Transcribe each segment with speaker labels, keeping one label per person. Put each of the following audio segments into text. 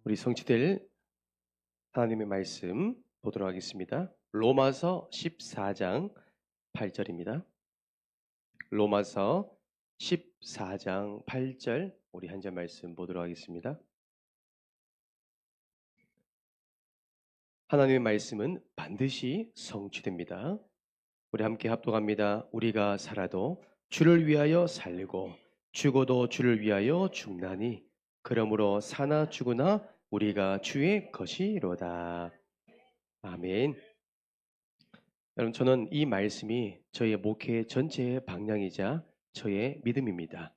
Speaker 1: 우리 성취될 하나님의 말씀 보도록 하겠습니다. 로마서 14장 8절입니다. 로마서 14장 8절 우리 한 절 말씀 보도록 하겠습니다. 하나님의 말씀은 반드시 성취됩니다. 우리 함께 합독합니다. 우리가 살아도 주를 위하여 살고 죽어도 주를 위하여 죽나니 그러므로 사나 죽으나 우리가 주의 것이로다. 아멘. 여러분, 저는 이 말씀이 저의 목회 전체의 방향이자 저의 믿음입니다.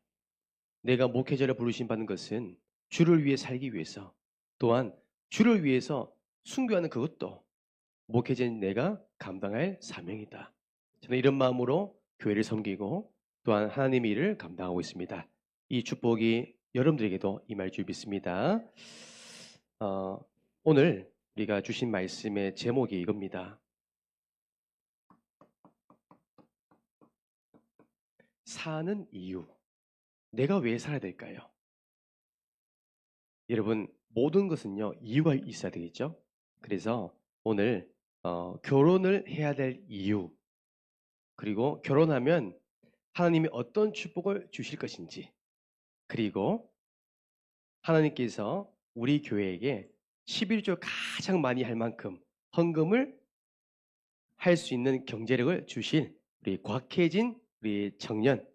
Speaker 1: 내가 목회자를 부르심 받는 것은 주를 위해 살기 위해서, 또한 주를 위해서 순교하는 그것도 목회자인 내가 감당할 사명이다. 저는 이런 마음으로 교회를 섬기고 또한 하나님의 일을 감당하고 있습니다. 이 축복이 여러분들에게도 임할 줄 믿습니다. 오늘 우리가 주신 말씀의 제목이 이겁니다. 사는 이유. 내가 왜 살아야 될까요? 여러분, 모든 것은요, 이유가 있어야 되겠죠? 그래서 오늘 결혼을 해야 될 이유, 그리고 결혼하면 하나님이 어떤 축복을 주실 것인지, 그리고 하나님께서 우리 교회에게 11조 가장 많이 할 만큼 헌금을 할 수 있는 경제력을 주실 우리 곽혜진 우리 청년,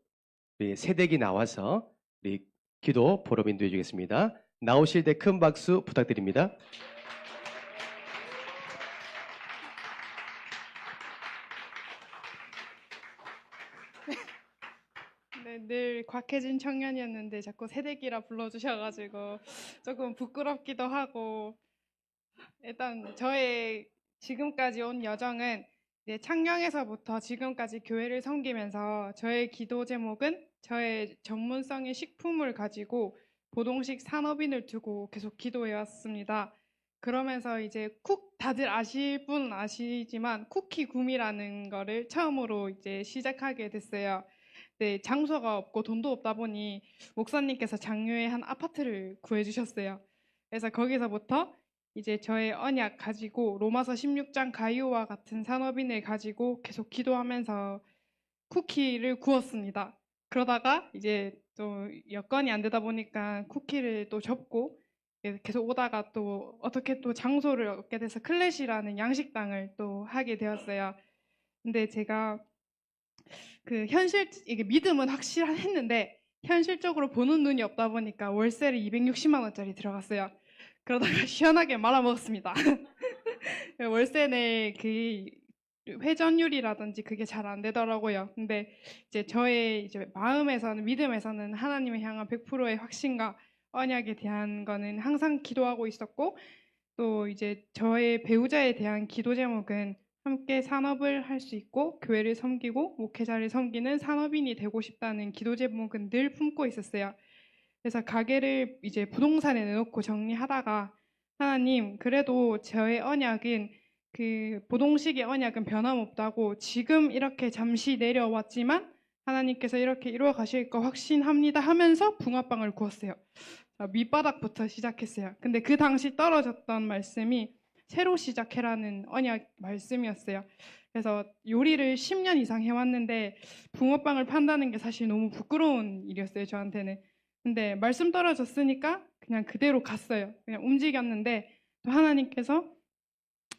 Speaker 1: 우리 세대기 나와서 우리 기도 보름 인도해 주겠습니다. 나오실 때 큰 박수 부탁드립니다.
Speaker 2: 네, 늘 곽혜진 청년이었는데 자꾸 세대기라 불러주셔가지고 조금 부끄럽기도 하고, 일단 저의 지금까지 온 여정은 이제 창녕에서부터 지금까지 교회를 섬기면서 저의 기도 제목은 저의 전문성의 식품을 가지고 보동식 산업인을 두고 계속 기도해왔습니다. 그러면서 이제 다들 아실 분은 아시지만 쿠키 붐이라는 거를 처음으로 이제 시작하게 됐어요. 네, 장소가 없고 돈도 없다 보니 목사님께서 장유에 한 아파트를 구해주셨어요. 그래서 거기서부터 이제 저의 언약 가지고 로마서 16장 가이오와 같은 산업인을 가지고 계속 기도하면서 쿠키를 구웠습니다. 그러다가 이제 또 여건이 안 되다 보니까 쿠키를 또 접고 계속 오다가 또 어떻게 또 장소를 얻게 돼서 클래시라는 양식당을 또 하게 되었어요. 근데 제가 이게 믿음은 확실했는데 현실적으로 보는 눈이 없다 보니까 월세를 260만 원짜리 들어갔어요. 그러다가 시원하게 말아먹었습니다. 월세 낼 회전율이라든지 그게 잘 안 되더라고요. 근데 이제 저의 이제 마음에서는, 믿음에서는 하나님을 향한 100%의 확신과 언약에 대한 거는 항상 기도하고 있었고, 또 이제 저의 배우자에 대한 기도 제목은 함께 산업을 할 수 있고 교회를 섬기고 목회자를 섬기는 산업인이 되고 싶다는 기도 제목은 늘 품고 있었어요. 그래서 가게를 이제 부동산에 내놓고 정리하다가, 하나님, 그래도 저의 언약은 보동식의 언약은 변함없다고, 지금 이렇게 잠시 내려왔지만 하나님께서 이렇게 이루어 가실 거 확신합니다 하면서 붕어빵을 구웠어요. 밑바닥부터 시작했어요. 근데 그 당시 떨어졌던 말씀이 새로 시작해라는 언약 말씀이었어요. 그래서 요리를 10년 이상 해왔는데 붕어빵을 판다는 게 사실 너무 부끄러운 일이었어요, 저한테는. 근데 말씀 떨어졌으니까 그냥 그대로 갔어요. 그냥 움직였는데, 또 하나님께서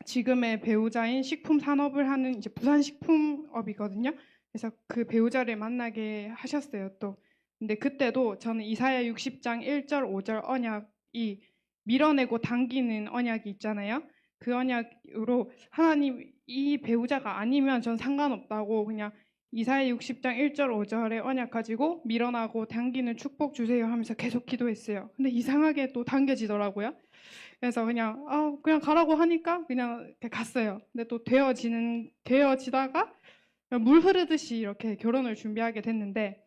Speaker 2: 지금의 배우자인 식품 산업을 하는 이제 부산식품업이거든요. 그래서 그 배우자를 만나게 하셨어요, 또. 근데 그때도 저는 이사야 60장 1절 5절 언약이 밀어내고 당기는 언약이 있잖아요. 그 언약으로 하나님, 이 배우자가 아니면 전 상관없다고 그냥 이사야 60장 1절 5절의 언약 가지고 밀어나고 당기는 축복 주세요 하면서 계속 기도했어요. 근데 이상하게 또 당겨지더라고요. 그래서 그냥 가라고 하니까 그냥 이렇게 갔어요. 근데 또 되어지다가 물 흐르듯이 이렇게 결혼을 준비하게 됐는데,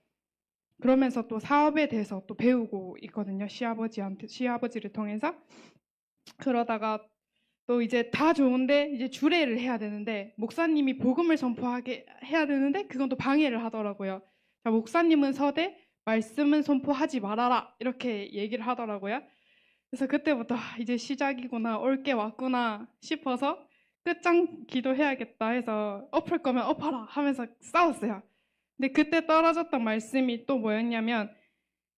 Speaker 2: 그러면서 또 사업에 대해서 또 배우고 있거든요. 시아버지를 통해서. 그러다가 또 이제 다 좋은데 이제 주례를 해야 되는데, 목사님이 복음을 선포하게 해야 되는데 그건 또 방해를 하더라고요. 자, 목사님은 서되 말씀은 선포하지 말아라 이렇게 얘기를 하더라고요. 그래서 그때부터 이제 시작이구나, 올 게 왔구나 싶어서 끝장 기도해야겠다 해서 엎을 거면 엎어라 하면서 싸웠어요. 근데 그때 떨어졌던 말씀이 또 뭐였냐면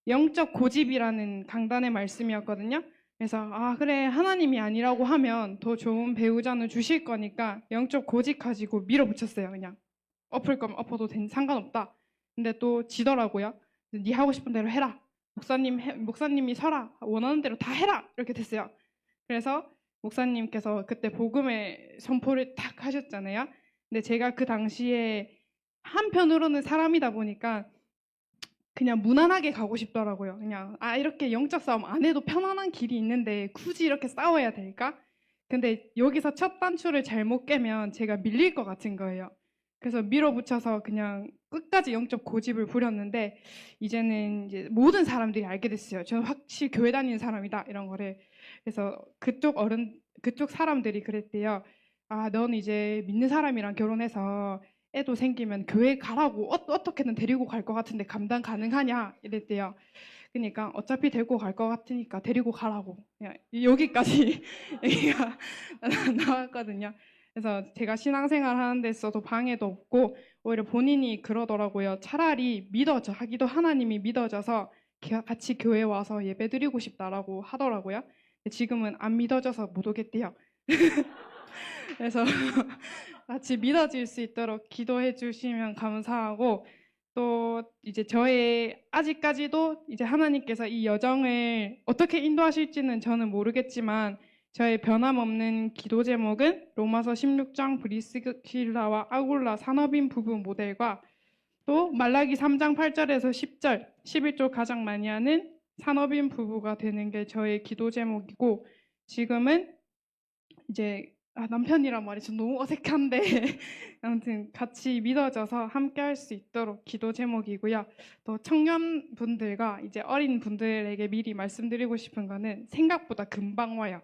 Speaker 2: 영적 고집이라는 강단의 말씀이었거든요. 그래서 아 그래 하나님이 아니라고 하면 더 좋은 배우자는 주실 거니까 영적 고집 가지고 밀어붙였어요. 그냥 엎을 거면 엎어도 상관없다. 근데 또 지더라고요. 네 하고 싶은 대로 해라. 목사님이 서라. 원하는 대로 다 해라. 이렇게 됐어요. 그래서 목사님께서 그때 복음의 선포를 탁 하셨잖아요. 근데 제가 그 당시에 한편으로는 사람이다 보니까 그냥 무난하게 가고 싶더라고요. 그냥 아 이렇게 영적 싸움 안 해도 편안한 길이 있는데 굳이 이렇게 싸워야 될까? 근데 여기서 첫 단추를 잘못 깨면 제가 밀릴 것 같은 거예요. 그래서 밀어붙여서 그냥 끝까지 영적 고집을 부렸는데 이제는 이제 모든 사람들이 알게 됐어요. 저는 확실히 교회 다니는 사람이다 이런 거를. 그래서 그쪽 사람들이 그랬대요. 아, 넌 이제 믿는 사람이랑 결혼해서 애도 생기면 교회 가라고 어떻게든 데리고 갈 것 같은데 감당 가능하냐 이랬대요. 그러니까 어차피 데리고 갈 것 같으니까 데리고 가라고 그냥 여기까지 얘기가 나왔거든요. 그래서 제가 신앙생활 하는 데 있어도 방해도 없고 오히려 본인이 그러더라고요. 차라리 하기도 하나님이 믿어져서 같이 교회 와서 예배 드리고 싶다라고 하더라고요. 지금은 안 믿어져서 못 오겠대요. 그래서 같이 믿어질 수 있도록 기도해 주시면 감사하고 또 이제 저의 아직까지도 이제 하나님께서 이 여정을 어떻게 인도하실지는 저는 모르겠지만 저의 변함없는 기도 제목은 로마서 16장 브리스길라와 아굴라 산업인 부부 모델과 또 말라기 3장 8절에서 10절 11조 가장 많이 하는 산업인 부부가 되는 게 저의 기도 제목이고 지금은 이제 남편이란 말이 좀 너무 어색한데 아무튼 같이 믿어져서 함께 할 수 있도록 기도 제목이고요. 또 청년분들과 이제 어린 분들에게 미리 말씀드리고 싶은 거는 생각보다 금방 와요.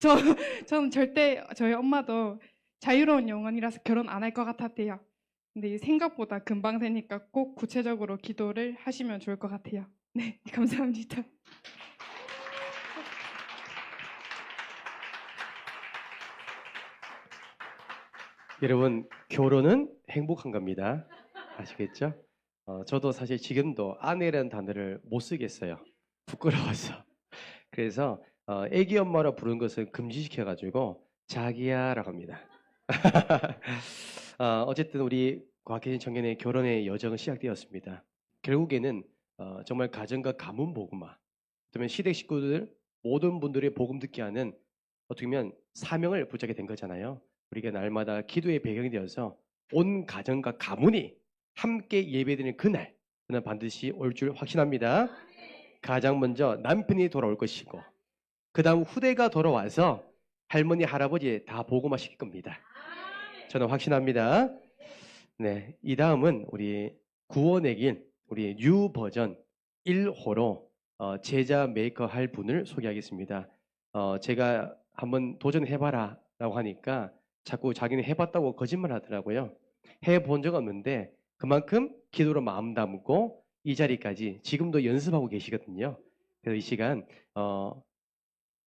Speaker 2: 저 저는 절대 저희 엄마도 자유로운 영혼이라서 결혼 안 할 것 같았대요. 근데 이 생각보다 금방 되니까 꼭 구체적으로 기도를 하시면 좋을 것 같아요. 네, 감사합니다.
Speaker 1: 여러분, 결혼은 행복한 겁니다. 아시겠죠? 저도 사실 지금도 아내라는 단어를 못 쓰겠어요. 부끄러워서. 그래서 애기 엄마라 부르는 것을 금지시켜가지고 자기야라고 합니다. 어쨌든 우리 과학계신 청년의 결혼의 여정은 시작되었습니다. 결국에는 정말 가정과 가문 복음화, 그다음에 시댁 식구들 모든 분들의 복음 듣게 하는 어떻게 보면 사명을 붙잡게 된 거잖아요. 우리가 날마다 기도의 배경이 되어서 온 가정과 가문이 함께 예배드리는 그날 반드시 올 줄 확신합니다. 가장 먼저 남편이 돌아올 것이고 그 다음 후대가 돌아와서 할머니, 할아버지 다 복음화 시킬 겁니다. 저는 확신합니다. 네, 이 다음은 우리 구원의 길, 우리 뉴 버전 1호로 제자 메이커 할 분을 소개하겠습니다. 제가 한번 도전해봐라 라고 하니까 자꾸 자기는 해봤다고 거짓말 하더라고요. 해본 적 없는데 그만큼 기도로 마음 담고 이 자리까지 지금도 연습하고 계시거든요. 그래서 이 시간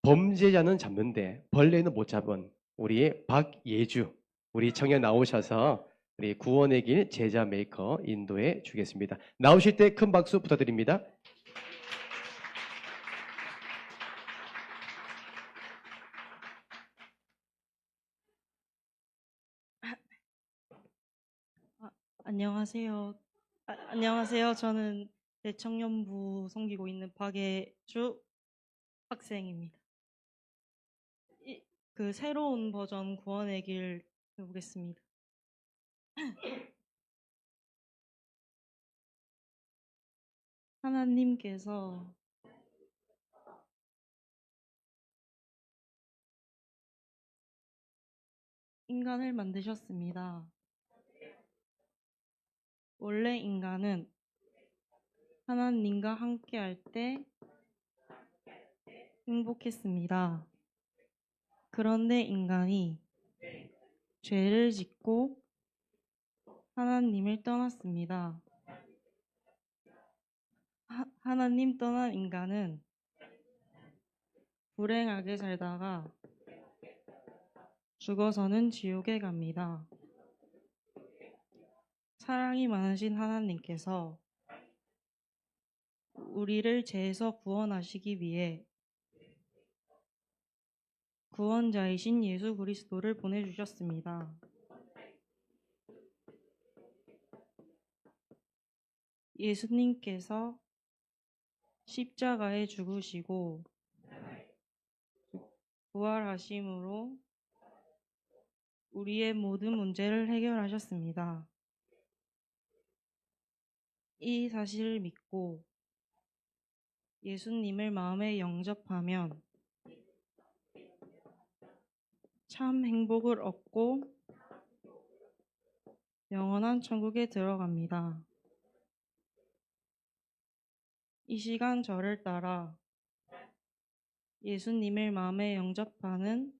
Speaker 1: 범죄자는 잡는데 벌레는 못 잡은 우리 박예주 우리 청년 나오셔서 우리 구원의 길 제자 메이커 인도해 주겠습니다. 나오실 때 큰 박수 부탁드립니다.
Speaker 3: 안녕하세요. 안녕하세요. 저는 청년부 섬기고 있는 박예주 학생입니다. 그 새로운 버전 구원의 길 해보겠습니다. 하나님께서 인간을 만드셨습니다. 원래 인간은 하나님과 함께 할 때 행복했습니다. 그런데 인간이 죄를 짓고 하나님을 떠났습니다. 하나님 떠난 인간은 불행하게 살다가 죽어서는 지옥에 갑니다. 사랑이 많으신 하나님께서 우리를 죄에서 구원하시기 위해 구원자이신 예수 그리스도를 보내주셨습니다. 예수님께서 십자가에 죽으시고 부활하심으로 우리의 모든 문제를 해결하셨습니다. 이 사실을 믿고 예수님을 마음에 영접하면 참 행복을 얻고 영원한 천국에 들어갑니다. 이 시간 저를 따라 예수님을 마음에 영접하는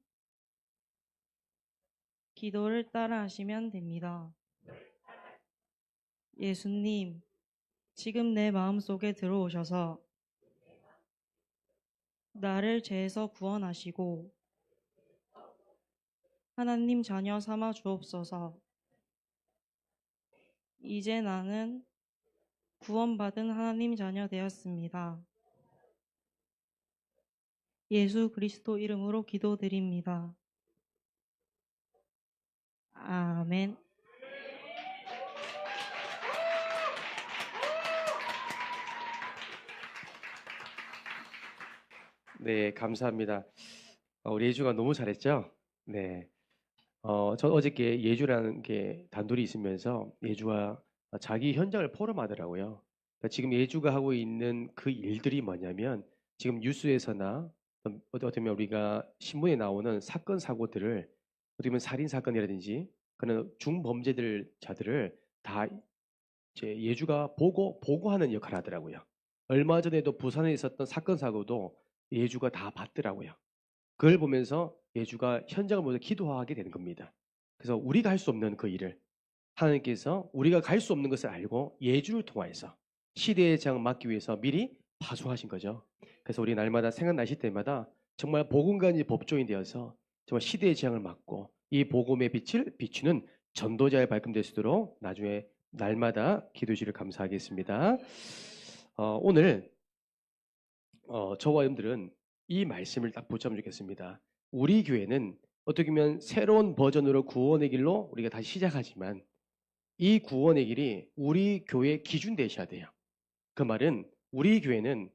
Speaker 3: 기도를 따라 하시면 됩니다. 예수님, 지금 내 마음속에 들어오셔서 나를 죄에서 구원하시고 하나님 자녀 삼아 주옵소서. 이제 나는 구원받은 하나님 자녀 되었습니다. 예수 그리스도 이름으로 기도드립니다. 아멘.
Speaker 1: 네, 감사합니다. 우리 예주가 너무 잘했죠? 네. 저 어저께 예주라는 게 단둘이 있으면서 예주와 자기 현장을 포럼하더라고요. 그러니까 지금 예주가 하고 있는 그 일들이 뭐냐면 지금 뉴스에서나 어떻게 보면 우리가 신문에 나오는 사건 사고들을 어떻게 보면 살인 사건이라든지 그런 자들을 다 이제 예주가 보고하는 역할을 하더라고요. 얼마 전에도 부산에 있었던 사건 사고도 예주가 다 봤더라고요. 그걸 보면서 예주가 현장을 보면서 기도하게 되는 겁니다. 그래서 우리가 할 수 없는 그 일을 하나님께서 우리가 갈 수 없는 것을 알고 예주를 통하여서 시대의 재앙을 막기 위해서 미리 파송하신 거죠. 그래서 우리 날마다 생각나실 때마다 정말 복음관이 법조인 되어서 정말 시대의 재앙을 막고 이 복음의 빛을 비추는 전도자의 발금될 수 있도록 나중에 날마다 기도주를 감사하겠습니다. 오늘 저와 여러분들은 이 말씀을 딱 붙잡으면 좋겠습니다. 우리 교회는 어떻게 보면 새로운 버전으로 구원의 길로 우리가 다시 시작하지만 이 구원의 길이 우리 교회의 기준 되셔야 돼요. 그 말은 우리 교회는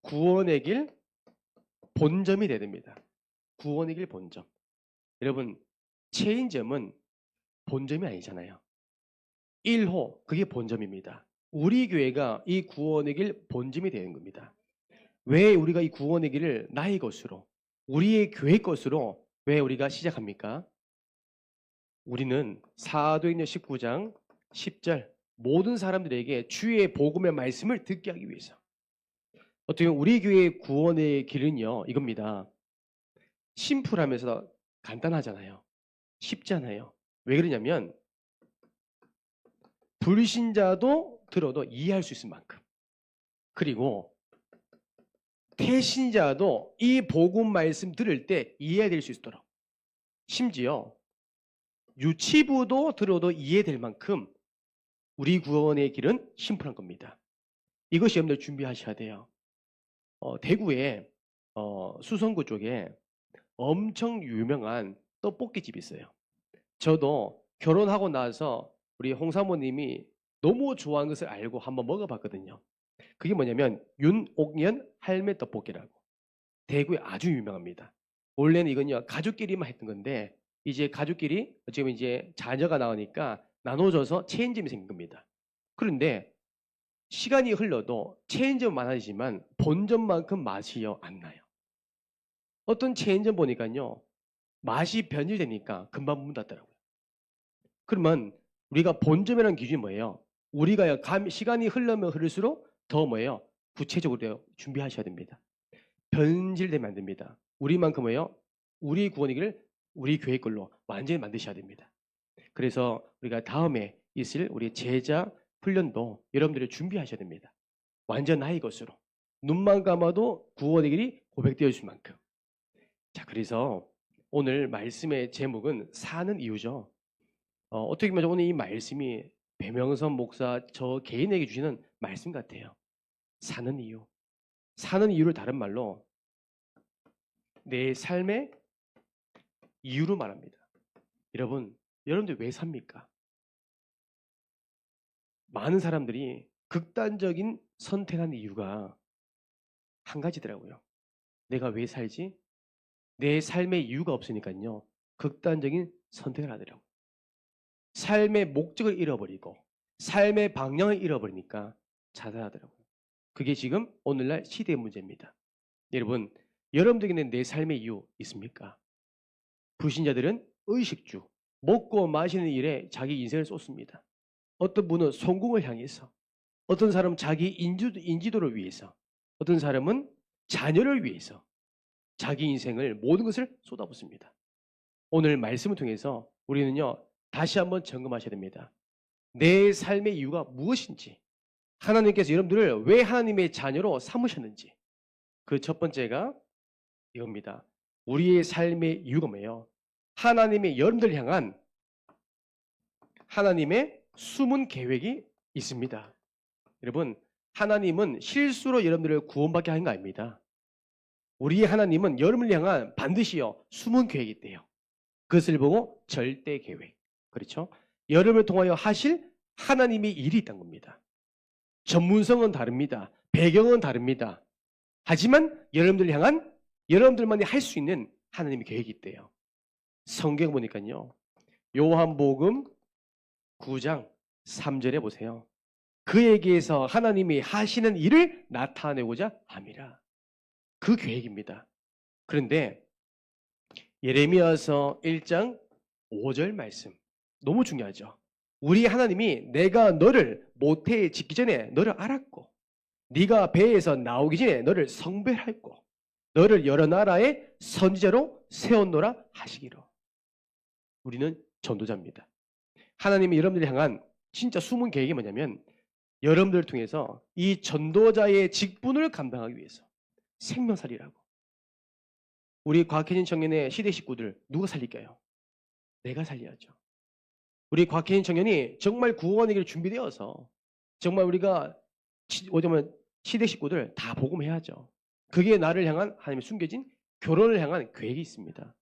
Speaker 1: 구원의 길 본점이 돼야 됩니다. 구원의 길 본점. 여러분, 체인점은 본점이 아니잖아요. 1호, 그게 본점입니다. 우리 교회가 이 구원의 길 본점이 되는 겁니다. 왜 우리가 이 구원의 길을 나의 것으로, 우리의 교회 것으로 왜 우리가 시작합니까? 우리는 사도행전 19장 10절 모든 사람들에게 주의 복음의 말씀을 듣게 하기 위해서. 어떻게 보면 우리 교회의 구원의 길은요, 이겁니다. 심플하면서 간단하잖아요. 쉽잖아요. 왜 그러냐면 불신자도 들어도 이해할 수 있을 만큼, 그리고 태신자도 이 복음 말씀 들을 때 이해될 수 있도록, 심지어 유치부도 들어도 이해될 만큼 우리 구원의 길은 심플한 겁니다. 이것이 여러분들 준비하셔야 돼요. 대구에 수성구 쪽에 엄청 유명한 떡볶이집이 있어요. 저도 결혼하고 나서 우리 홍 사모님이 너무 좋아하는 것을 알고 한번 먹어봤거든요. 그게 뭐냐면 윤옥년 할매 떡볶이라고. 대구에 아주 유명합니다. 원래는 이건요 가족끼리만 했던 건데 이제 가족끼리 지금 이제 자녀가 나오니까 나눠져서 체인점이 생긴 겁니다. 그런데 시간이 흘러도 체인점 많아지지만 본점만큼 맛이요 안 나요. 어떤 체인점 보니까요 맛이 변질되니까 금방 문 닫더라고요. 그러면 우리가 본점이라는 기준이 뭐예요? 우리가 시간이 흐르면 흐를수록 더 뭐예요? 구체적으로 준비하셔야 됩니다. 변질되면 안 됩니다. 우리만큼 뭐예요? 우리 구원의 길을 우리 교회 걸로 완전히 만드셔야 됩니다. 그래서 우리가 다음에 있을 우리 제자 훈련도 여러분들이 준비하셔야 됩니다. 완전 나의 것으로. 눈만 감아도 구원의 길이 고백되어질 만큼. 자, 그래서 오늘 말씀의 제목은 사는 이유죠. 어떻게 보면 오늘 이 말씀이 배명선 목사 저 개인에게 주시는 말씀 같아요. 사는 이유. 사는 이유를 다른 말로 내 삶의 이유로 말합니다. 여러분들 왜 삽니까? 많은 사람들이 극단적인 선택한 이유가 한 가지더라고요. 내가 왜 살지? 내 삶의 이유가 없으니까요. 극단적인 선택을 하더라고요. 삶의 목적을 잃어버리고 삶의 방향을 잃어버리니까 자살하더라고요. 그게 지금 오늘날 시대의 문제입니다. 여러분, 여러분들에게는 내 삶의 이유 있습니까? 불신자들은 의식주, 먹고 마시는 일에 자기 인생을 쏟습니다. 어떤 분은 성공을 향해서, 어떤 사람은 자기 인지도를 위해서, 어떤 사람은 자녀를 위해서 자기 인생을 모든 것을 쏟아붓습니다. 오늘 말씀을 통해서 우리는요, 다시 한번 점검하셔야 됩니다. 내 삶의 이유가 무엇인지, 하나님께서 여러분들을 왜 하나님의 자녀로 삼으셨는지, 그 첫 번째가 이겁니다. 우리의 삶의 이유가 뭐예요? 하나님의 여러분들을 향한 하나님의 숨은 계획이 있습니다. 여러분, 하나님은 실수로 여러분들을 구원받게 하는 거 아닙니다. 우리 하나님은 여러분을 향한 반드시요 숨은 계획이 있대요. 그것을 보고 절대 계획. 그렇죠? 여러분을 통하여 하실 하나님의 일이 있다는 겁니다. 전문성은 다릅니다. 배경은 다릅니다. 하지만 여러분들을 향한 여러분들만이 할 수 있는 하나님의 계획이 있대요. 성경 보니까요. 요한복음 9장 3절에 보세요. 그에게서 하나님이 하시는 일을 나타내고자 함이라. 그 계획입니다. 그런데 예레미야서 1장 5절 말씀 너무 중요하죠. 우리 하나님이 내가 너를 모태에 짓기 전에 너를 알았고 네가 배에서 나오기 전에 너를 성별했고 너를 여러 나라의 선지자로 세웠노라 하시기로. 우리는 전도자입니다. 하나님이 여러분들을 향한 진짜 숨은 계획이 뭐냐면 여러분들을 통해서 이 전도자의 직분을 감당하기 위해서 생명살이라고. 우리 곽혜진 청년의 시대 식구들 누가 살릴까요? 내가 살려야죠. 우리 곽혜진 청년이 정말 구원의 길 준비되어서 정말 우리가 오자면 시대 식구들 다 복음해야죠. 그게 나를 향한 하나님의 숨겨진 결혼을 향한 계획이 있습니다.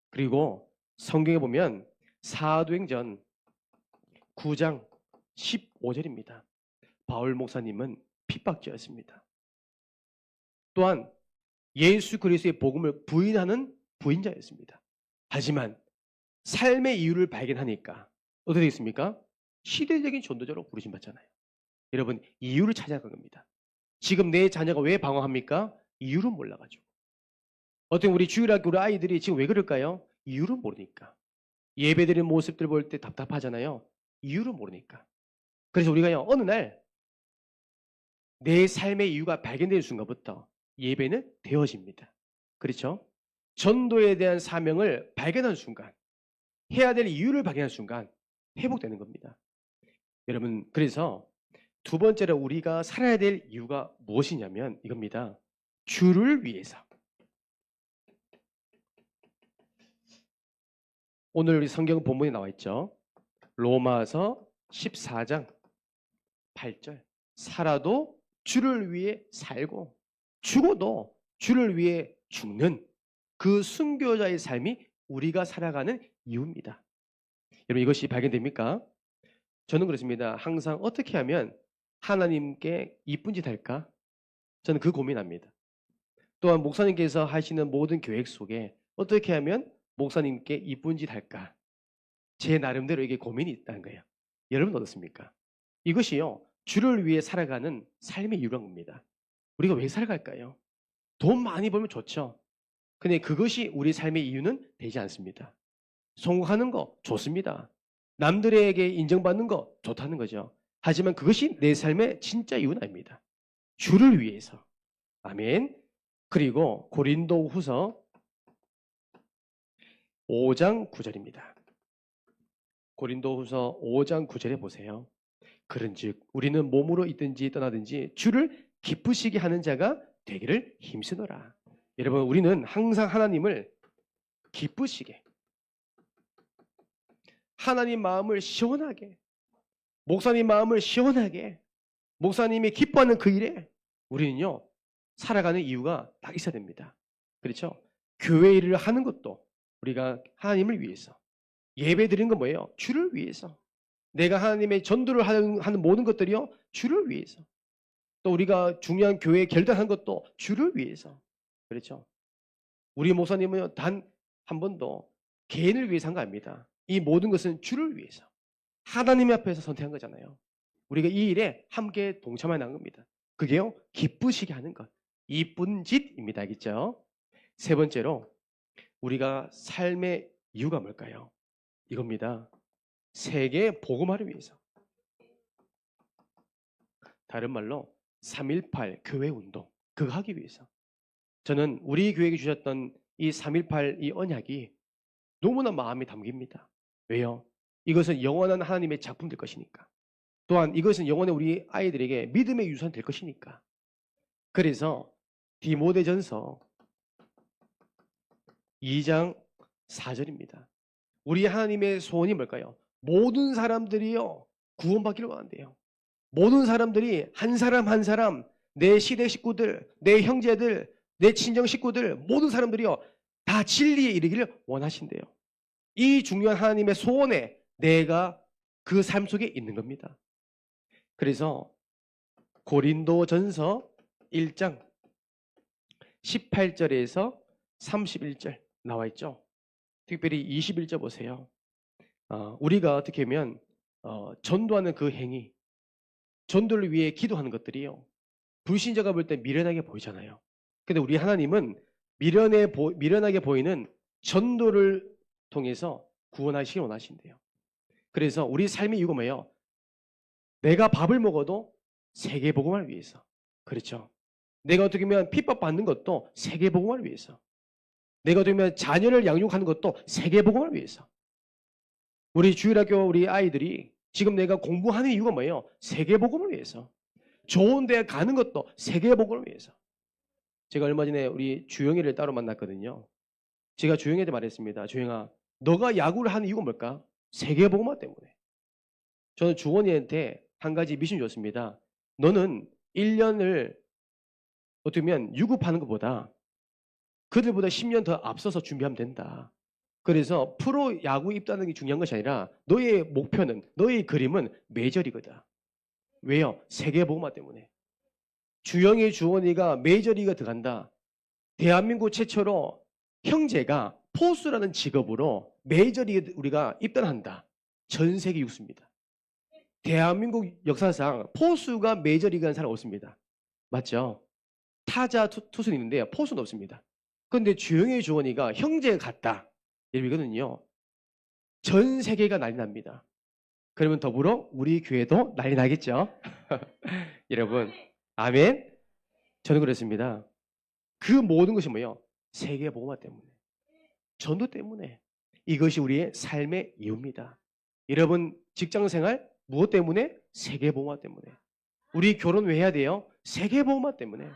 Speaker 1: 그리고 성경에 보면 사도행전 9장 15절입니다. 바울 목사님은 핍박자였습니다. 또한 예수 그리스도의 복음을 부인하는 부인자였습니다. 하지만 삶의 이유를 발견하니까 어떻게 되겠습니까? 시대적인 전도자로 부르심받잖아요. 여러분, 이유를 찾아간 겁니다. 지금 내 자녀가 왜 방황합니까? 이유를 몰라가지고. 어떤 우리 주일학교 우리 아이들이 지금 왜 그럴까요? 이유를 모르니까. 예배드리는 모습들 볼 때 답답하잖아요. 이유를 모르니까. 그래서 우리가요, 어느 날 내 삶의 이유가 발견되는 순간부터 예배는 되어집니다. 그렇죠? 전도에 대한 사명을 발견하는 순간, 해야 될 이유를 발견하는 순간 회복되는 겁니다. 여러분, 그래서 두 번째로 우리가 살아야 될 이유가 무엇이냐면 이겁니다. 주를 위해서. 오늘 우리 성경 본문에 나와 있죠. 로마서 14장 8절. 살아도 주를 위해 살고 죽어도 주를 위해 죽는 그 순교자의 삶이 우리가 살아가는 이유입니다. 여러분, 이것이 발견됩니까? 저는 그렇습니다. 항상 어떻게 하면 하나님께 이쁜 짓 할까? 저는 그 고민합니다. 또한 목사님께서 하시는 모든 계획 속에 어떻게 하면 목사님께 이쁜 짓 할까? 제 나름대로 이게 고민이 있다는 거예요. 여러분 어떻습니까? 이것이요, 주를 위해 살아가는 삶의 이유란 겁니다. 우리가 왜 살아갈까요? 돈 많이 벌면 좋죠. 근데 그것이 우리 삶의 이유는 되지 않습니다. 성공하는 거 좋습니다. 남들에게 인정받는 거 좋다는 거죠. 하지만 그것이 내 삶의 진짜 이유는 아닙니다. 주를 위해서. 아멘. 그리고 고린도 후서 5장 9절입니다. 고린도 후서 5장 9절에 보세요. 그런즉 우리는 몸으로 있든지 떠나든지 주를 기쁘시게 하는 자가 되기를 힘쓰노라. 여러분, 우리는 항상 하나님을 기쁘시게, 하나님 마음을 시원하게, 목사님 마음을 시원하게, 목사님이 기뻐하는 그 일에 우리는요 살아가는 이유가 딱 있어야 됩니다. 그렇죠? 교회 일을 하는 것도 우리가 하나님을 위해서, 예배 드리는 건 뭐예요? 주를 위해서. 내가 하나님의 전도를 하는 모든 것들이요 주를 위해서. 또 우리가 중요한 교회에 결단한 것도 주를 위해서. 그렇죠? 우리 목사님은 단 한 번도 개인을 위해서 한 거 아닙니다. 이 모든 것은 주를 위해서, 하나님 앞에서 선택한 거잖아요. 우리가 이 일에 함께 동참해 나간 겁니다. 그게요 기쁘시게 하는 것, 이쁜 짓입니다. 알겠죠? 세 번째로 우리가 삶의 이유가 뭘까요? 이겁니다. 세계 복음화를 위해서. 다른 말로 3.18 교회 운동, 그거 하기 위해서. 저는 우리 교회에 주셨던 이 3.18 이 언약이 너무나 마음에 담깁니다. 왜요? 이것은 영원한 하나님의 작품 될 것이니까. 또한 이것은 영원히 우리 아이들에게 믿음의 유산 될 것이니까. 그래서 디모데전서 2장 4절입니다. 우리 하나님의 소원이 뭘까요? 모든 사람들이요 구원받기를 원한대요. 모든 사람들이 한 사람 한 사람, 내 시대 식구들, 내 형제들, 내 친정 식구들, 모든 사람들이요 다 진리에 이르기를 원하신대요. 이 중요한 하나님의 소원에 내가 그 삶 속에 있는 겁니다. 그래서 고린도전서 1장 18절에서 31절 나와 있죠. 특별히 21절 보세요. 우리가 어떻게 하면 전도하는 그 행위, 전도를 위해 기도하는 것들이요 불신자가 볼 때 미련하게 보이잖아요. 근데 우리 하나님은 미련하게 보이는 전도를 통해서 구원하시길 원하신대요. 그래서 우리 삶의 이유가 뭐예요? 내가 밥을 먹어도 세계복음을 위해서. 그렇죠? 내가 어떻게 보면 핍박받는 것도 세계복음을 위해서. 내가 어떻게 보면 자녀를 양육하는 것도 세계복음을 위해서. 우리 주일학교 우리 아이들이 지금 내가 공부하는 이유가 뭐예요? 세계복음을 위해서. 좋은 데 가는 것도 세계복음을 위해서. 제가 얼마 전에 우리 주영이를 따로 만났거든요. 제가 주영이한테 말했습니다. 주영아, 너가 야구를 하는 이유가 뭘까? 세계복음화 때문에. 저는 주원이한테 한 가지 미션 줬습니다. 너는 1년을 어떻게 보면 유급하는 것보다 그들보다 10년 더 앞서서 준비하면 된다. 그래서 프로 야구 입단하는 게 중요한 것이 아니라 너의 목표는, 너의 그림은 메이저리거든. 왜요? 세계복음화 때문에. 주영이 주원이가 메이저리가 들어간다. 대한민국 최초로 형제가 포수라는 직업으로 메이저리그 우리가 입단한다. 전 세계 유수입니다. 대한민국 역사상 포수가 메이저리그 한 사람 없습니다. 맞죠? 타자 투수는 있는데 포수는 없습니다. 그런데 주영의 주원이가 형제가 같다. 이러거든요. 전 세계가 난리 납니다. 그러면 더불어 우리 교회도 난리 나겠죠? 여러분, 아멘? 저는 그렇습니다. 그 모든 것이 뭐예요? 세계복음화 때문에. 전도 때문에. 이것이 우리의 삶의 이유입니다. 여러분 직장생활 무엇 때문에? 세계복음화 때문에. 우리 결혼 왜 해야 돼요? 세계복음화 때문에.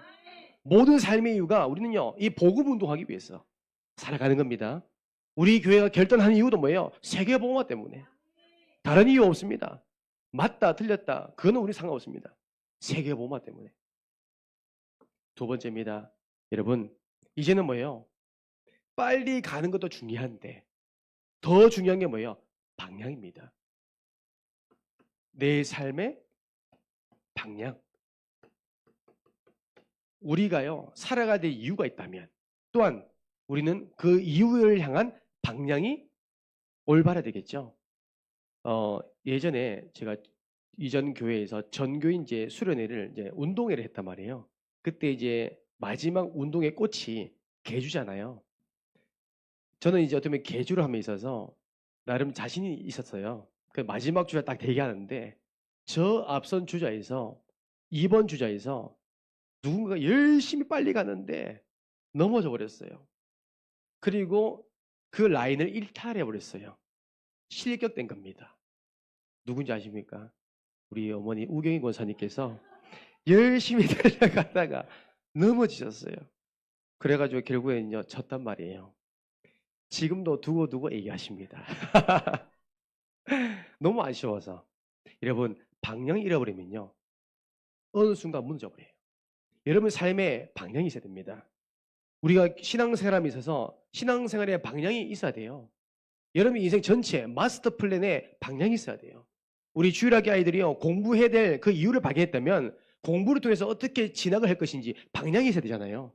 Speaker 1: 모든 삶의 이유가 우리는요 이 복음 운동하기 위해서 살아가는 겁니다. 우리 교회가 결단하는 이유도 뭐예요? 세계복음화 때문에. 다른 이유 없습니다. 맞다 틀렸다 그거는 우리 상관없습니다. 세계복음화 때문에. 두 번째입니다. 여러분 이제는 뭐예요? 빨리 가는 것도 중요한데 더 중요한 게 뭐예요? 방향입니다. 내 삶의 방향. 우리가요 살아가야 될 이유가 있다면 또한 우리는 그 이유를 향한 방향이 올바라야 되겠죠. 예전에 제가 이전 교회에서 전교인 이제 수련회를 이제 운동회를 했단 말이에요. 그때 이제 마지막 운동의 꽃이 개주잖아요. 저는 이제 어떻게 보면 개주를 함에 있어서 나름 자신이 있었어요. 그 마지막 주자 딱 대기하는데 저 앞선 주자에서 2번 주자에서 누군가가 열심히 빨리 가는데 넘어져 버렸어요. 그리고 그 라인을 일탈해 버렸어요. 실격된 겁니다. 누군지 아십니까? 우리 어머니 우경희 권사님께서 열심히 달려가다가 넘어지셨어요. 그래가지고 결국에는요 졌단 말이에요. 지금도 두고두고 얘기하십니다. 너무 아쉬워서. 여러분 방향 잃어버리면요 어느 순간 무너져 버려요. 여러분 삶에 방향이 있어야 됩니다. 우리가 신앙생활에 있어서 신앙생활에 방향이 있어야 돼요. 여러분 인생 전체 마스터 플랜에 방향이 있어야 돼요. 우리 주일학교 아이들이요 공부해야 될 그 이유를 발견했다면 공부를 통해서 어떻게 진학을 할 것인지 방향이 있어야 되잖아요.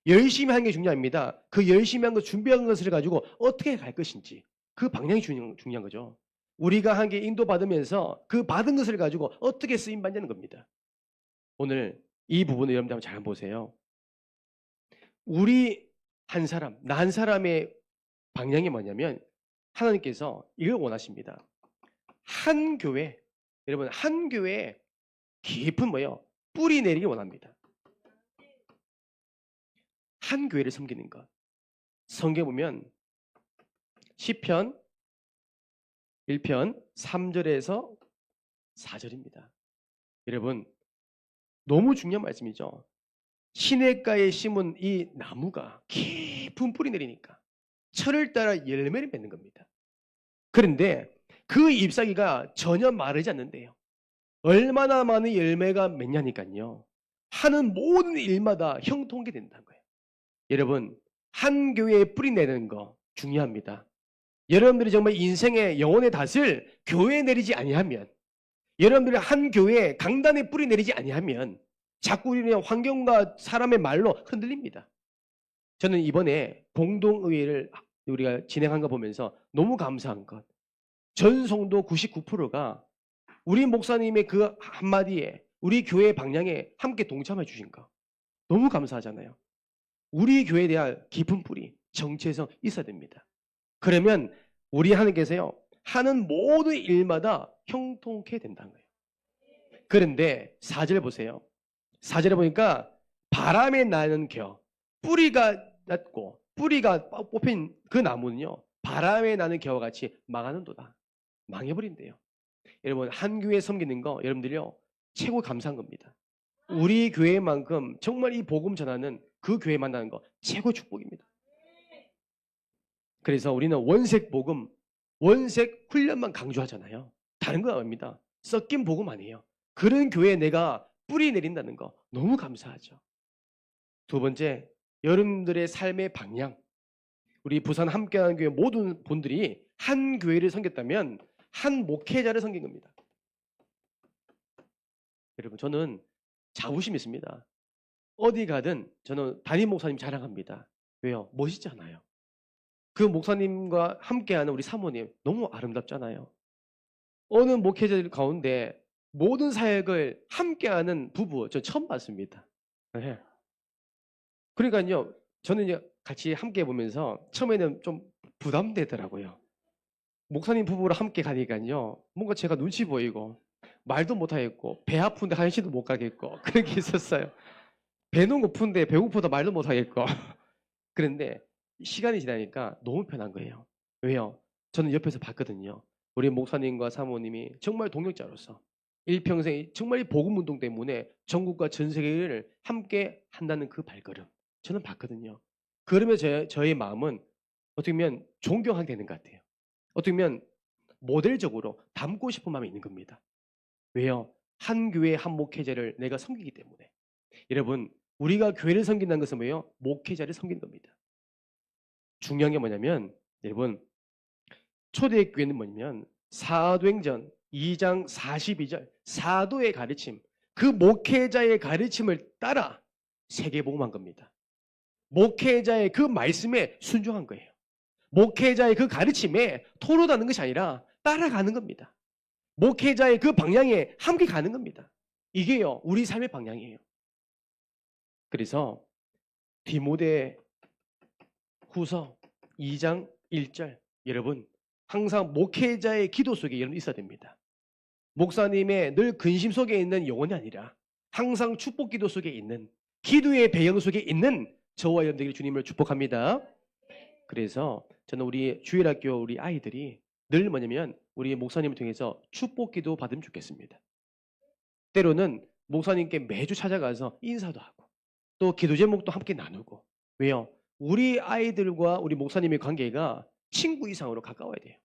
Speaker 1: 열심히 하는 게 중요합니다. 그 열심히 한 거 준비한 것을 가지고 어떻게 갈 것인지 그 방향이 중요한 거죠. 우리가 한 게 인도받으면서 그 받은 것을 가지고 어떻게 쓰임받냐는 겁니다. 오늘 이 부분을 여러분들 한번 잘 보세요. 우리 한 사람, 나 한 사람의 방향이 뭐냐면 하나님께서 이걸 원하십니다. 한 교회, 여러분 한 교회에 깊은 뭐예요? 뿌리 내리기 원합니다. 한 교회를 섬기는 것. 성경 보면 시편 1편 3절에서 4절입니다. 여러분 너무 중요한 말씀이죠. 시냇가에 심은 이 나무가 깊은 뿌리 내리니까 철을 따라 열매를 맺는 겁니다. 그런데 그 잎사귀가 전혀 마르지 않는데요. 얼마나 많은 열매가 맺냐니까요. 하는 모든 일마다 형통하게 된다는 거예요. 여러분 한 교회에 뿌리 내리는 거 중요합니다. 여러분들이 정말 인생의 영혼의 닷을 교회에 내리지 아니하면 여러분들이 한 교회에 강단에 뿌리 내리지 아니하면 자꾸 우리는 환경과 사람의 말로 흔들립니다. 저는 이번에 공동의회를 우리가 진행한 거 보면서 너무 감사한 것. 전 성도 99%가 우리 목사님의 그 한마디에 우리 교회 방향에 함께 동참해 주신 거. 너무 감사하잖아요. 우리 교회에 대한 깊은 뿌리, 정체성 있어야 됩니다. 그러면 우리 하나님께서요. 하는 모든 일마다 형통케 된다는 거예요. 그런데 4절 보세요. 4절에 보니까 바람에 나는 겨, 뿌리가 났고 뿌리가 뽑힌 그 나무는요. 바람에 나는 겨와 같이 망하는도다. 망해버린대요. 여러분 한 교회 섬기는 거 여러분들이요. 최고 감사한 겁니다. 우리 교회만큼 정말 이 복음 전하는 그 교회 만나는 거 최고 축복입니다. 그래서 우리는 원색 복음, 원색 훈련만 강조하잖아요. 다른 건 아닙니다. 섞인 복음 아니에요. 그런 교회에 내가 뿌리 내린다는 거 너무 감사하죠. 두 번째, 여러분들의 삶의 방향. 우리 부산 함께하는 교회 모든 분들이 한 교회를 섬겼다면 한 목회자를 섬긴 겁니다. 여러분 저는 자부심 있습니다. 어디 가든 저는 담임 목사님 자랑합니다. 왜요? 멋있잖아요. 그 목사님과 함께하는 우리 사모님 너무 아름답잖아요. 어느 목회자들 가운데 모든 사역을 함께하는 부부 저 처음 봤습니다. 네. 그러니까요 저는 이제 같이 함께 보면서 처음에는 좀 부담되더라고요. 목사님 부부랑 함께 가니까요 뭔가 제가 눈치 보이고 말도 못하겠고 배 아픈데 한시도 못 가겠고 그렇게 있었어요. 배는 고픈데 배고프다 말도 못하겠고 그런데 시간이 지나니까 너무 편한 거예요. 왜요? 저는 옆에서 봤거든요. 우리 목사님과 사모님이 정말 동역자로서 일평생 정말 이 복음 운동 때문에 전국과 전 세계를 함께 한다는 그 발걸음 저는 봤거든요. 그러면 저의 마음은 어떻게 보면 존경하게 되는 것 같아요. 어떻게 보면 모델적으로 닮고 싶은 마음이 있는 겁니다. 왜요? 한 교회 한 목회자를 내가 섬기기 때문에. 여러분 우리가 교회를 섬긴다는 것은 뭐예요? 목회자를 섬기는 겁니다. 중요한 게 뭐냐면 여러분 초대교회는 뭐냐면 사도행전 2장 42절 사도의 가르침 그 목회자의 가르침을 따라 세계복음한 겁니다. 목회자의 그 말씀에 순종한 거예요. 목회자의 그 가르침에 토로다는 것이 아니라 따라가는 겁니다. 목회자의 그 방향에 함께 가는 겁니다. 이게요 우리 삶의 방향이에요. 그래서 디모데 후서 2장 1절 여러분 항상 목회자의 기도 속에 여러분 있어야 됩니다. 목사님의 늘 근심 속에 있는 영혼이 아니라 항상 축복 기도 속에 있는 기도의 배경 속에 있는 저와 여러분들에게 주님을 축복합니다. 그래서 저는 우리 주일학교 우리 아이들이 늘 뭐냐면 우리 목사님을 통해서 축복 기도 받으면 좋겠습니다. 때로는 목사님께 매주 찾아가서 인사도 하고 또 기도 제목도 함께 나누고. 왜요? 우리 아이들과 우리 목사님의 관계가 친구 이상으로 가까워야 돼요.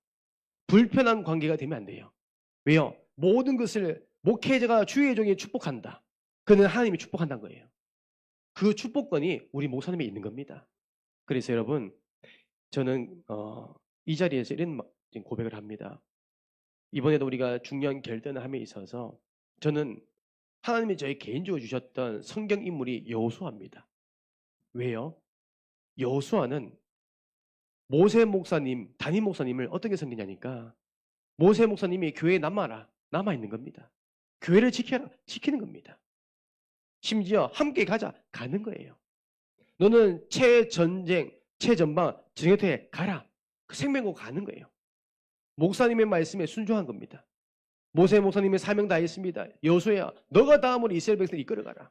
Speaker 1: 불편한 관계가 되면 안 돼요. 왜요? 모든 것을 목회자가 주의 종이 축복한다. 그는 하나님이 축복한다는 거예요. 그 축복권이 우리 목사님에 있는 겁니다. 그래서 여러분, 저는 이 자리에서 이런 고백을 합니다. 이번에도 우리가 중요한 결단을 함에 있어서 저는 하나님이 저희 개인적으로 주셨던 성경 인물이 여호수아입니다. 왜요? 여호수아는 모세 목사님, 담임 목사님을 어떻게 섬기냐니까 모세 목사님이 교회에 남아있는 겁니다. 교회를 지키는 겁니다. 심지어 함께 가는 거예요. 너는 최전방, 정예태에 가라. 그 생명고 가는 거예요. 목사님의 말씀에 순종한 겁니다. 모세 목사님의 사명 다 했습니다. 여호수아야, 너가 다음으로 이스라엘 백성을 이끌어가라.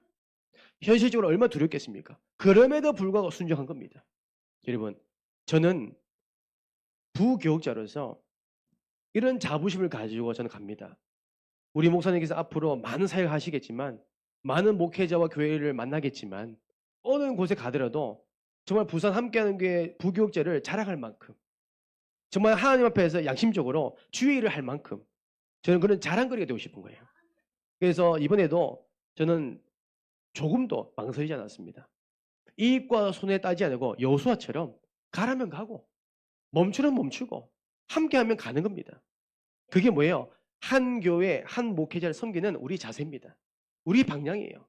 Speaker 1: 현실적으로 얼마나 두렵겠습니까? 그럼에도 불구하고 순종한 겁니다. 여러분, 저는 부교육자로서 이런 자부심을 가지고 저는 갑니다. 우리 목사님께서 앞으로 많은 사역을 하시겠지만 많은 목회자와 교회를 만나겠지만 어느 곳에 가더라도 정말 부산 함께하는 교회 부교육자를 자랑할 만큼 정말 하나님 앞에서 양심적으로 주의 일을 할 만큼 저는 그런 자랑거리가 되고 싶은 거예요. 그래서 이번에도 저는 조금도 망설이지 않았습니다. 이익과 손해 따지 않고 여호수아처럼 가라면 가고 멈추면 멈추고 함께하면 가는 겁니다. 그게 뭐예요? 한 교회, 한 목회자를 섬기는 우리 자세입니다. 우리 방향이에요.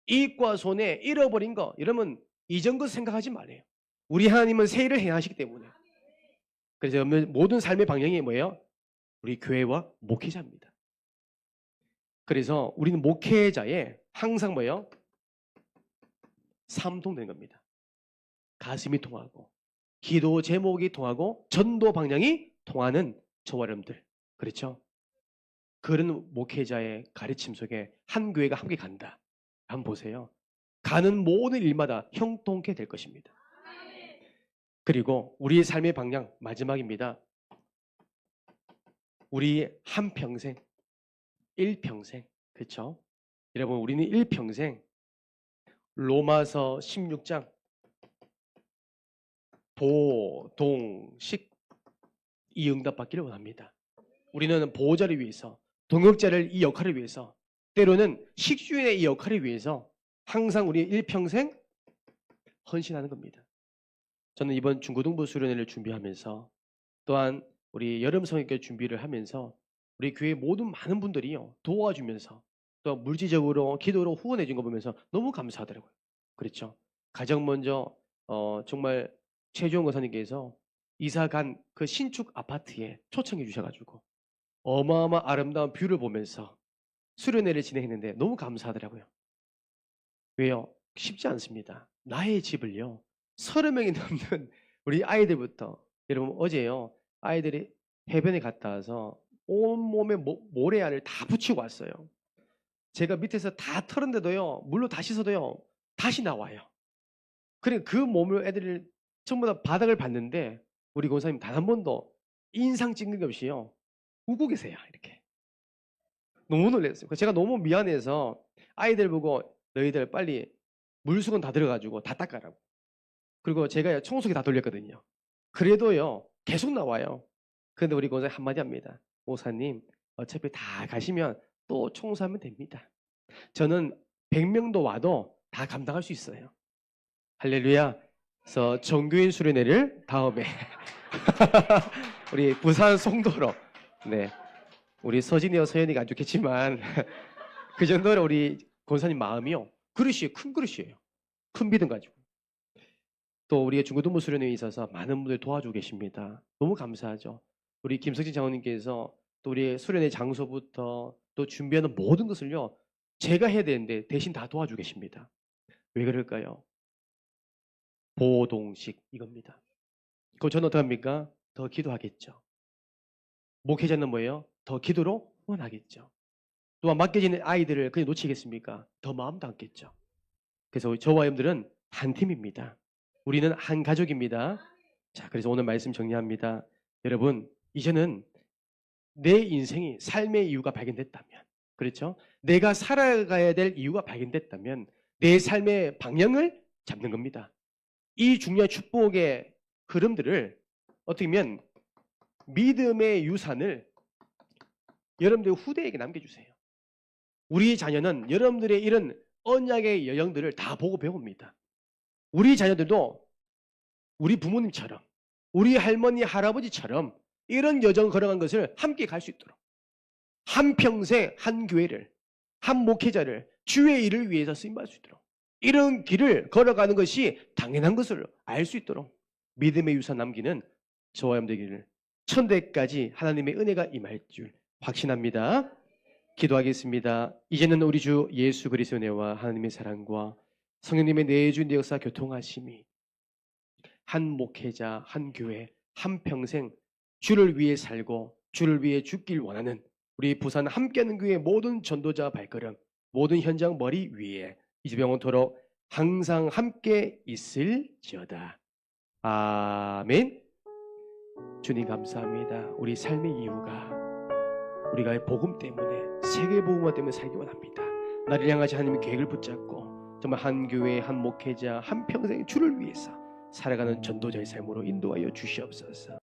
Speaker 1: 이익과 손해 잃어버린 거 이러면 이전 것 생각하지 말아요. 우리 하나님은 새 일을 행하시기 때문에. 그래서 모든 삶의 방향이 뭐예요? 우리 교회와 목회자입니다. 그래서 우리는 목회자에 항상 뭐예요? 삼통되는 겁니다. 가슴이 통하고 기도 제목이 통하고 전도 방향이 통하는 저와 여러분들. 그렇죠? 그런 목회자의 가르침 속에 한 교회가 함께 간다. 한번 보세요. 가는 모든 일마다 형통케 될 것입니다. 그리고 우리의 삶의 방향 마지막입니다. 우리 한평생, 일평생. 그렇죠? 여러분, 우리는 일평생 로마서 16장 보동식 이 응답 받기를 원합니다. 우리는 보호자를 위해서, 동역자를 이 역할을 위해서, 때로는 식주인의 이 역할을 위해서 항상 우리 일평생 헌신하는 겁니다. 저는 이번 중고등부 수련회를 준비하면서 또한 우리 여름 성역교 준비를 하면서 우리 교회 모든 많은 분들이요 도와주면서 또 물질적으로 기도로 후원해 준 거 보면서 너무 감사하더라고요. 그렇죠? 가장 먼저 정말 최주원 권사님께서 이사 간 그 신축 아파트에 초청해 주셔가지고 어마어마 아름다운 뷰를 보면서 수련회를 진행했는데 너무 감사하더라고요. 왜요? 쉽지 않습니다. 나의 집을요 30명이 넘는 우리 아이들부터 여러분 어제요 아이들이 해변에 갔다 와서 온몸에 모래알을 다 붙이고 왔어요. 제가 밑에서 다 털었는데도요 물로 다 씻어도요 다시 나와요. 그래 그 몸을 애들이 전부 다 바닥을 봤는데 우리 권사님 단 한 번도 인상 찍는 게 없이요 웃고 계세요. 이렇게 너무 놀랐어요. 제가 너무 미안해서 아이들 보고 너희들 빨리 물수건 다 들어가지고 다 닦아라고. 그리고 제가 청소기 다 돌렸거든요. 그래도요 계속 나와요. 그런데 우리 권사님 한마디 합니다. 목사님 어차피 다 가시면 또 청소하면 됩니다. 저는 100명도 와도 다 감당할 수 있어요. 할렐루야. 그래서 정교인 수련회를 다음에 우리 부산 송도로 네 우리 서진이와 서연이가 안 좋겠지만 그 정도로 우리 권사님 마음이요 그릇이에요. 큰 그릇이에요. 큰 믿음 가지고 또 우리가 중고등부 수련회에 있어서 많은 분들 도와주고 계십니다. 너무 감사하죠. 우리 김석진 장로님께서 또 우리 수련회 장소부터 또 준비하는 모든 것을요 제가 해야 되는데 대신 다 도와주고 계십니다. 왜 그럴까요? 보동식 이겁니다. 그럼 저는 어떻게 합니까? 더 기도하겠죠. 목회자는 뭐예요? 더 기도로 후원하겠죠. 또한 맡겨지는 아이들을 그냥 놓치겠습니까? 더 마음 담겠죠. 그래서 저와 여러분들은 한 팀입니다. 우리는 한 가족입니다. 자, 그래서 오늘 말씀 정리합니다. 여러분, 이제는 내 인생이 삶의 이유가 발견됐다면 그렇죠? 내가 살아가야 될 이유가 발견됐다면 내 삶의 방향을 잡는 겁니다. 이 중요한 축복의 흐름들을 어떻게 보면 믿음의 유산을 여러분들 후대에게 남겨주세요. 우리 자녀는 여러분들의 이런 언약의 여정들을 다 보고 배웁니다. 우리 자녀들도 우리 부모님처럼 우리 할머니 할아버지처럼 이런 여정을 걸어간 것을 함께 갈 수 있도록 한평생 한 교회를 한 목회자를 주의 일을 위해서 쓰임받을 수 있도록 이런 길을 걸어가는 것이 당연한 것을 알 수 있도록 믿음의 유산 남기는 저와 여러분 되기를 천대까지 하나님의 은혜가 임할 줄 확신합니다. 기도하겠습니다. 이제는 우리 주 예수 그리스도의 은혜와 하나님의 사랑과 성령님의 내주인의 역사 교통하심이 한 목회자, 한 교회, 한 평생 주를 위해 살고 주를 위해 죽길 원하는 우리 부산 함께하는 교회의 모든 전도자 발걸음, 모든 현장 머리 위에 이제 영원토록 항상 함께 있을지어다. 아멘. 주님 감사합니다. 우리 삶의 이유가 우리가 복음 때문에 세계 복음화 때문에 살기 원합니다. 나를 향하신 하나님의 계획을 붙잡고 정말 한 교회, 한 목회자, 한 평생 주를 위해서 살아가는 전도자의 삶으로 인도하여 주시옵소서.